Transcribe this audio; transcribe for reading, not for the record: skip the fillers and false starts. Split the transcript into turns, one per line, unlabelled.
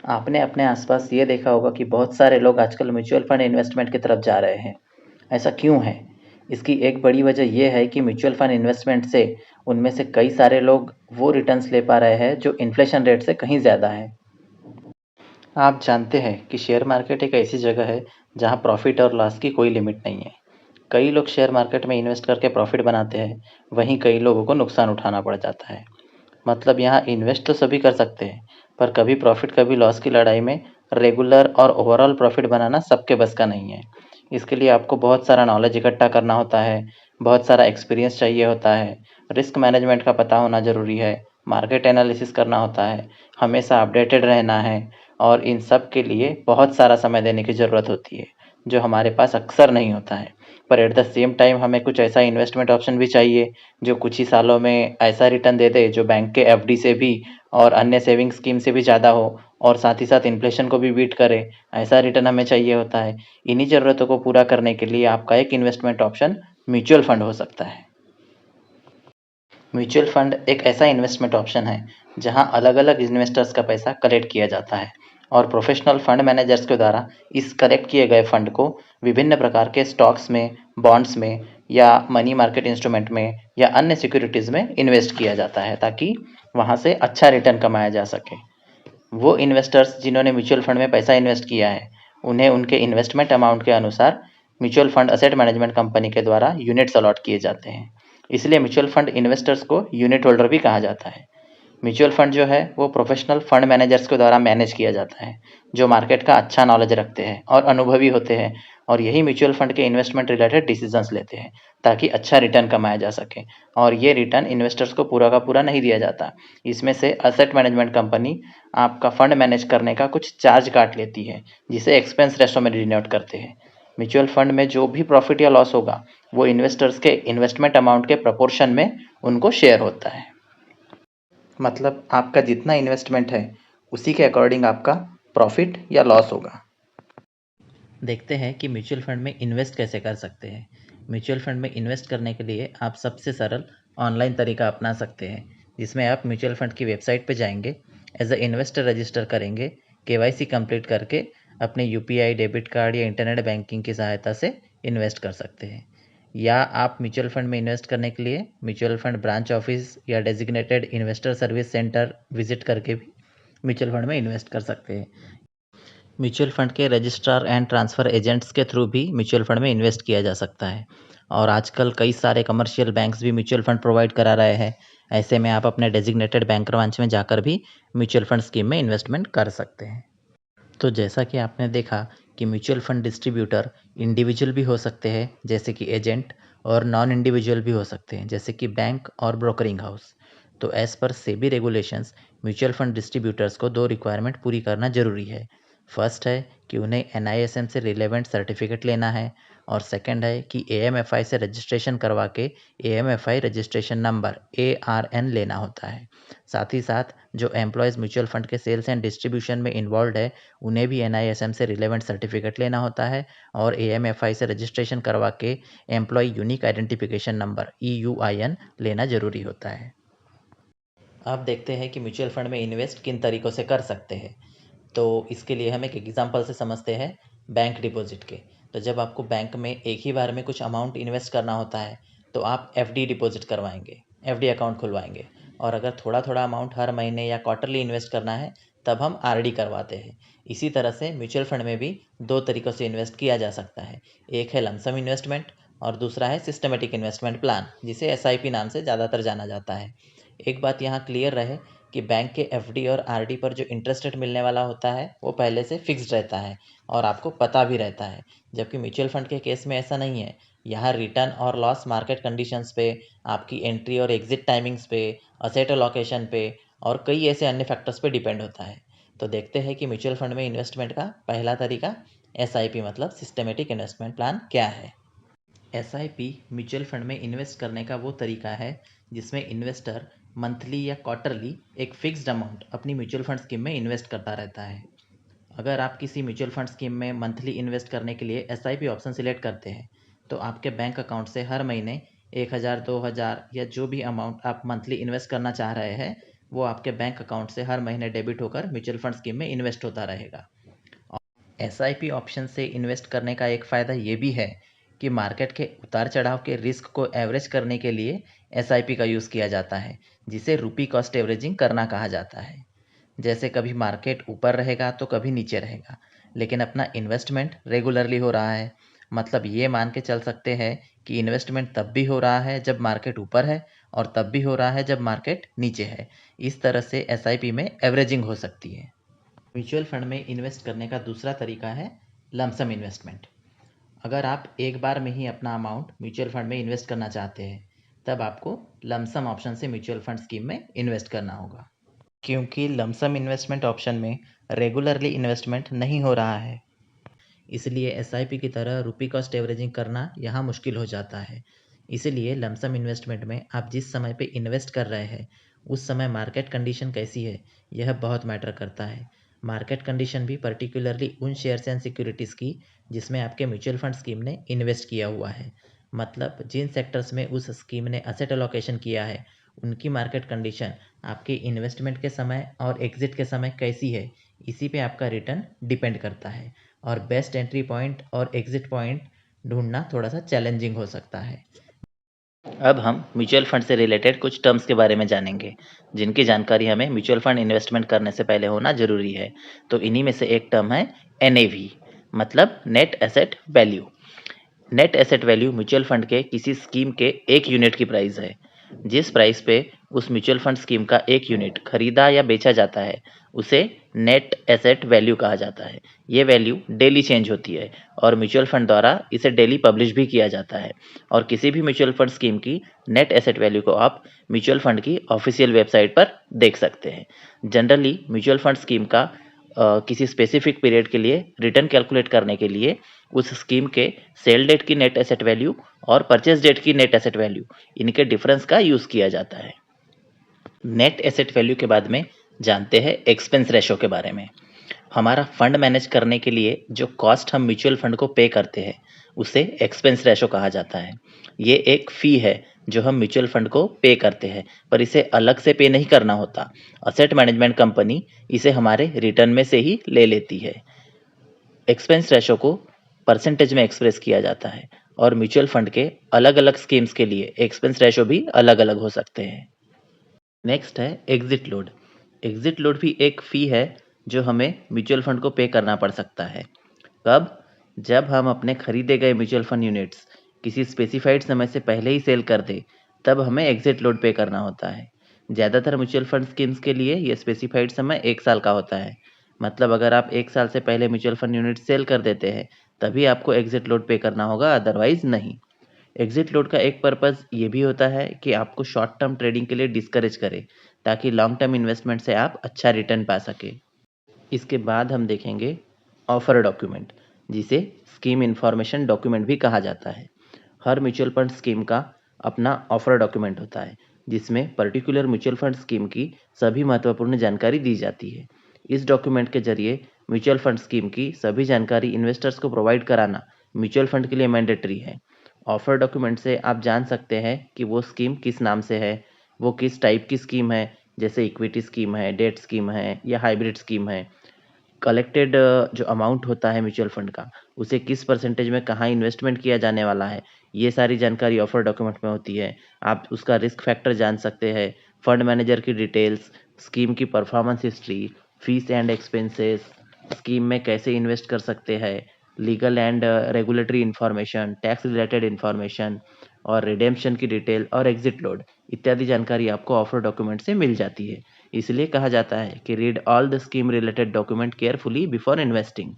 आपने अपने आसपास ये देखा होगा कि बहुत सारे लोग आजकल म्यूचुअल फंड इन्वेस्टमेंट की तरफ जा रहे हैं। ऐसा क्यों है? इसकी एक बड़ी वजह ये है कि म्यूचुअल फंड इन्वेस्टमेंट से उनमें से कई सारे लोग वो रिटर्न्स ले पा रहे हैं जो इन्फ्लेशन रेट से कहीं ज़्यादा है। आप जानते हैं कि शेयर मार्केट एक ऐसी जगह है जहां प्रॉफिट और लॉस की कोई लिमिट नहीं है। कई लोग शेयर मार्केट में इन्वेस्ट करके प्रॉफिट बनाते हैं, वहीं कई लोगों को नुकसान उठाना पड़ जाता है। मतलब यहाँ इन्वेस्ट तो सभी कर सकते हैं, पर कभी प्रॉफिट कभी लॉस की लड़ाई में रेगुलर और ओवरऑल प्रॉफिट बनाना सबके बस का नहीं है। इसके लिए आपको बहुत सारा नॉलेज इकट्ठा करना होता है, बहुत सारा एक्सपीरियंस चाहिए होता है, रिस्क मैनेजमेंट का पता होना ज़रूरी है, मार्केट एनालिसिस करना होता है, हमेशा अपडेटेड रहना है और इन सब के लिए बहुत सारा समय देने की ज़रूरत होती है, जो हमारे पास अक्सर नहीं होता है। पर एट द सेम टाइम हमें कुछ ऐसा इन्वेस्टमेंट ऑप्शन भी चाहिए जो कुछ ही सालों में ऐसा रिटर्न दे दे जो बैंक के एफडी से भी और अन्य सेविंग स्कीम से भी ज़्यादा हो और साथ ही साथ इन्फ्लेशन को भी बीट करे। ऐसा रिटर्न हमें चाहिए होता है। इन्हीं ज़रूरतों को पूरा करने के लिए आपका एक इन्वेस्टमेंट ऑप्शन म्यूचुअल फंड हो सकता है। म्यूचुअल फंड एक ऐसा इन्वेस्टमेंट ऑप्शन है जहां अलग-अलग इन्वेस्टर्स का पैसा कलेक्ट किया जाता है और प्रोफेशनल फंड मैनेजर्स के द्वारा इस कलेक्ट किए गए फंड को विभिन्न प्रकार के स्टॉक्स में, बॉन्ड्स में या मनी मार्केट इंस्ट्रूमेंट में या अन्य सिक्योरिटीज़ में इन्वेस्ट किया जाता है ताकि वहां से अच्छा रिटर्न कमाया जा सके। वो इन्वेस्टर्स जिन्होंने म्यूचुअल फंड में पैसा इन्वेस्ट किया है, उन्हें उनके इन्वेस्टमेंट अमाउंट के अनुसार mutual fund asset management company के द्वारा यूनिट्स अलॉट किए जाते हैं। इसलिए म्यूचुअल फंड इन्वेस्टर्स को यूनिट होल्डर भी कहा जाता है। म्यूचुअल फंड जो है वो प्रोफेशनल फंड मैनेजर्स के द्वारा मैनेज किया जाता है, जो मार्केट का अच्छा नॉलेज रखते हैं और अनुभवी होते हैं और यही म्यूचुअल फंड के इन्वेस्टमेंट रिलेटेड डिसीजंस लेते हैं ताकि अच्छा रिटर्न कमाया जा सके। और ये रिटर्न इन्वेस्टर्स को पूरा का पूरा नहीं दिया जाता। इसमें से असेट मैनेजमेंट कंपनी आपका फंड मैनेज करने का कुछ चार्ज काट लेती है, जिसे एक्सपेंस रेशो में डिनोट करते हैं। म्यूचुअल फंड में जो भी प्रॉफिट या लॉस होगा वो इन्वेस्टर्स के इन्वेस्टमेंट अमाउंट के प्रपोर्शन में उनको शेयर होता है। मतलब आपका जितना इन्वेस्टमेंट है उसी के अकॉर्डिंग आपका प्रॉफिट या लॉस होगा। देखते हैं कि म्यूचुअल फंड में इन्वेस्ट कैसे कर सकते हैं। म्यूचुअल फंड में इन्वेस्ट करने के लिए आप सबसे सरल ऑनलाइन तरीका अपना सकते हैं, जिसमें आप म्यूचुअल फंड की वेबसाइट पे जाएंगे, एज अ इन्वेस्टर रजिस्टर करेंगे, केवाईसी कंप्लीट करके अपने यूपीआई, डेबिट कार्ड या इंटरनेट बैंकिंग की सहायता से इन्वेस्ट कर सकते हैं। या आप म्यूचुअल फंड में इन्वेस्ट करने के लिए म्यूचुअल फंड ब्रांच ऑफिस या designated investor service centre visit करके भी म्यूचुअल फंड में इन्वेस्ट कर सकते हैं। म्यूचुअल फंड के रजिस्ट्रार एंड ट्रांसफ़र एजेंट्स के थ्रू भी म्यूचुअल फंड में इन्वेस्ट किया जा सकता है और आजकल कई सारे कमर्शियल बैंक्स भी म्यूचुअल फंड प्रोवाइड करा रहे हैं। ऐसे में आप अपने डेजिग्नेटेड बैंकर ब्रांच में जाकर भी म्यूचुअल फंड स्कीम में इन्वेस्टमेंट कर सकते हैं। तो जैसा कि आपने देखा कि म्यूचुअल फंड डिस्ट्रीब्यूटर इंडिविजुअल भी हो सकते हैं जैसे कि एजेंट, और नॉन इंडिविजुअल भी हो सकते हैं जैसे कि बैंक और ब्रोकरिंग हाउस। तो as per SEBI regulations mutual fund distributors को दो रिक्वायरमेंट पूरी करना ज़रूरी है। फर्स्ट है कि उन्हें एनआईएसएम से रिलेवेंट सर्टिफिकेट लेना है और सेकंड है कि एएमएफआई से रजिस्ट्रेशन करवा के एएमएफआई रजिस्ट्रेशन नंबर एआरएन लेना होता है। साथ ही साथ जो एम्प्लॉयज़ म्यूचुअल फंड के सेल्स एंड डिस्ट्रीब्यूशन में इन्वॉल्व है, उन्हें भी एनआईएसएम से रिलेवेंट सर्टिफिकेट लेना होता है और एएमएफआई से रजिस्ट्रेशन करवा के एम्प्लॉय यूनिक आइडेंटिफिकेशन नंबर ईयूआईएन लेना ज़रूरी होता है। अब देखते हैं कि म्यूचुअल फंड में इन्वेस्ट किन तरीक़ों से कर सकते हैं। तो इसके लिए हम एक एग्ज़ाम्पल से समझते हैं बैंक डिपॉज़िट के। तो जब आपको बैंक में एक ही बार में कुछ अमाउंट इन्वेस्ट करना होता है, तो आप एफडी डिपॉज़िट करवाएँगे, एफडी अकाउंट खुलवाएँगे। और अगर थोड़ा-थोड़ा अमाउंट हर महीने या क्वार्टरली इन्वेस्ट करना है, तब हम आरडी करवाते हैं। इसी तरह से म्यूचुअल फंड में भी 2 तरीक़ों से इन्वेस्ट किया जा सकता है। एक है लमसम इन्वेस्टमेंट और दूसरा है सिस्टमैटिक इन्वेस्टमेंट प्लान, जिसे एसआईपी नाम से ज़्यादातर जाना जाता है। एक बात यहाँ क्लियर रहे कि बैंक के एफडी और आरडी पर जो इंटरेस्ट रेट मिलने वाला होता है वो पहले से फिक्स्ड रहता है और आपको पता भी रहता है, जबकि म्यूचुअल फंड के केस में ऐसा नहीं है। यहाँ रिटर्न और लॉस मार्केट कंडीशंस पे, आपकी एंट्री और एग्जिट टाइमिंग्स पे, असेट एलोकेशन पे और कई ऐसे अन्य फैक्टर्स पे डिपेंड होता है। तो देखते हैं कि म्यूचुअल फंड में इन्वेस्टमेंट का पहला तरीका एसआईपी मतलब सिस्टमेटिक इन्वेस्टमेंट प्लान क्या है। एसआईपी म्यूचुअल फंड में इन्वेस्ट करने का वो तरीका है जिसमें इन्वेस्टर मंथली या क्वार्टरली एक फिक्स्ड अमाउंट अपनी म्यूचुअल फंड स्कीम में इन्वेस्ट करता रहता है। अगर आप किसी म्यूचुअल फंड स्कीम में मंथली इन्वेस्ट करने के लिए एसआईपी ऑप्शन सिलेक्ट करते हैं, तो आपके बैंक अकाउंट से हर महीने 1000, 2000 या जो भी अमाउंट आप मंथली इन्वेस्ट करना चाह रहे हैं वो आपके बैंक अकाउंट से हर महीने डेबिट होकर म्यूचुअल फंड स्कीम में इन्वेस्ट होता रहेगा। एसआईपी ऑप्शन से इन्वेस्ट करने का एक फ़ायदा ये भी है कि मार्केट के उतार चढ़ाव के रिस्क को एवरेज करने के लिए एसआईपी का यूज़ किया जाता है, जिसे रुपी कॉस्ट एवरेजिंग करना कहा जाता है। जैसे कभी मार्केट ऊपर रहेगा तो कभी नीचे रहेगा, लेकिन अपना इन्वेस्टमेंट रेगुलरली हो रहा है। मतलब ये मान के चल सकते हैं कि इन्वेस्टमेंट तब भी हो रहा है जब मार्केट ऊपर है और तब भी हो रहा है जब मार्केट नीचे है। इस तरह से एसआईपी में एवरेजिंग हो सकती है। म्यूचुअल फंड में इन्वेस्ट करने का दूसरा तरीका है लमसम इन्वेस्टमेंट। अगर आप एक बार में ही अपना अमाउंट म्यूचुअल फंड में इन्वेस्ट करना चाहते हैं, तब आपको लमसम ऑप्शन से म्यूचुअल फंड स्कीम में इन्वेस्ट करना होगा। क्योंकि लमसम इन्वेस्टमेंट ऑप्शन में रेगुलरली इन्वेस्टमेंट नहीं हो रहा है, इसलिए एसआईपी की तरह रुपी कॉस्ट एवरेजिंग करना यहाँ मुश्किल हो जाता है। इसीलिए लमसम इन्वेस्टमेंट में आप जिस समय पे इन्वेस्ट कर रहे हैं, उस समय मार्केट कंडीशन कैसी है, यह बहुत मैटर करता है। मार्केट कंडीशन भी पर्टिकुलरली उन शेयर्स एंड सिक्योरिटीज़ की जिसमें आपके म्यूचुअल फंड स्कीम ने इन्वेस्ट किया हुआ है। मतलब जिन सेक्टर्स में उस स्कीम ने असेट एलोकेशन किया है, उनकी मार्केट कंडीशन आपके इन्वेस्टमेंट के समय और एग्जिट के समय कैसी है, इसी पे आपका रिटर्न डिपेंड करता है। और बेस्ट एंट्री पॉइंट और एग्जिट पॉइंट ढूंढना थोड़ा सा चैलेंजिंग हो सकता है। अब हम म्यूचुअल फंड से रिलेटेड कुछ टर्म्स के बारे में जानेंगे, जिनकी जानकारी हमें म्यूचुअल फंड इन्वेस्टमेंट करने से पहले होना जरूरी है। तो इन्हीं में से एक टर्म है एनएवी, मतलब net asset value. Net asset value mutual fund के किसी स्कीम के एक यूनिट की प्राइस है। जिस प्राइस पे उस म्यूचुअल फंड स्कीम का एक यूनिट खरीदा या बेचा जाता है, उसे नेट एसेट वैल्यू कहा जाता है। ये वैल्यू डेली चेंज होती है और म्यूचुअल फंड द्वारा इसे डेली पब्लिश भी किया जाता है। और किसी भी म्यूचुअल फंड स्कीम की नेट एसेट वैल्यू को आप म्यूचुअल फंड की ऑफिशियल वेबसाइट पर देख सकते हैं। जनरली म्यूचुअल फंड स्कीम का किसी स्पेसिफिक पीरियड के लिए रिटर्न कैलकुलेट करने के लिए उस स्कीम के सेल डेट की नेट एसेट वैल्यू और परचेज डेट की नेट एसेट वैल्यू, इनके डिफरेंस का यूज किया जाता है। नेट एसेट वैल्यू के बाद में जानते हैं एक्सपेंस रेशो के बारे में। हमारा फंड मैनेज करने के लिए जो कॉस्ट हम म्यूचुअल फंड को पे करते हैं, उसे एक्सपेंस रेशो कहा जाता है। ये एक फी है जो हम म्यूचुअल फंड को पे करते हैं, पर इसे अलग से पे नहीं करना होता। असेट मैनेजमेंट कंपनी इसे हमारे रिटर्न में से ही ले लेती है। एक्सपेंस रेशो को परसेंटेज में एक्सप्रेस किया जाता है और म्यूचुअल फंड के अलग अलग स्कीम्स के लिए एक्सपेंस रेशो भी अलग अलग हो सकते हैं। नेक्स्ट है एग्जिट लोड। एग्जिट लोड भी एक फ़ी है जो हमें म्यूचुअल फंड को पे करना पड़ सकता है। कब? जब हम अपने खरीदे गए म्यूचुअल फंड यूनिट्स किसी स्पेसिफाइड समय से पहले ही सेल कर दें, तब हमें एग्जिट लोड पे करना होता है। ज़्यादातर म्यूचुअल फंड स्कीम्स के लिए ये स्पेसिफाइड समय 1 साल का होता है। मतलब अगर आप 1 साल से पहले म्यूचुअल फंड यूनिट सेल कर देते हैं, तभी आपको एग्जिट लोड पे करना होगा, अदरवाइज़ नहीं। एग्जिट लोड का एक पर्पस ये भी होता है कि आपको शॉर्ट टर्म ट्रेडिंग के लिए डिस्करेज करे, ताकि लॉन्ग टर्म इन्वेस्टमेंट से आप अच्छा रिटर्न पा सके। इसके बाद हम देखेंगे ऑफर डॉक्यूमेंट, जिसे स्कीम इंफॉर्मेशन डॉक्यूमेंट भी कहा जाता है। हर म्यूचुअल फंड स्कीम का अपना ऑफर डॉक्यूमेंट होता है, जिसमें पर्टिकुलर म्यूचुअल फंड स्कीम की सभी महत्वपूर्ण जानकारी दी जाती है। इस डॉक्यूमेंट के जरिए म्यूचुअल फंड स्कीम की सभी जानकारी इन्वेस्टर्स को प्रोवाइड कराना म्यूचुअल फंड के लिए मैंडेटरी है। ऑफर डॉक्यूमेंट से आप जान सकते हैं कि वो स्कीम किस नाम से है, वो किस टाइप की स्कीम है, जैसे इक्विटी स्कीम है, डेट स्कीम है या हाइब्रिड स्कीम है। कलेक्टेड जो अमाउंट होता है म्यूचुअल फंड का, उसे किस परसेंटेज में कहाँ इन्वेस्टमेंट किया जाने वाला है, ये सारी जानकारी ऑफर डॉक्यूमेंट में होती है। आप उसका रिस्क फैक्टर जान सकते हैं, फंड मैनेजर की डिटेल्स, स्कीम की performance history, fees and expenses, scheme में कैसे इन्वेस्ट कर सकते हैं, legal and regulatory information, tax related information और रिडेम्पशन की डिटेल और एग्जिट लोड इत्यादि जानकारी आपको ऑफर डॉक्यूमेंट से मिल जाती है। इसलिए कहा जाता है कि read all the scheme related document carefully before investing.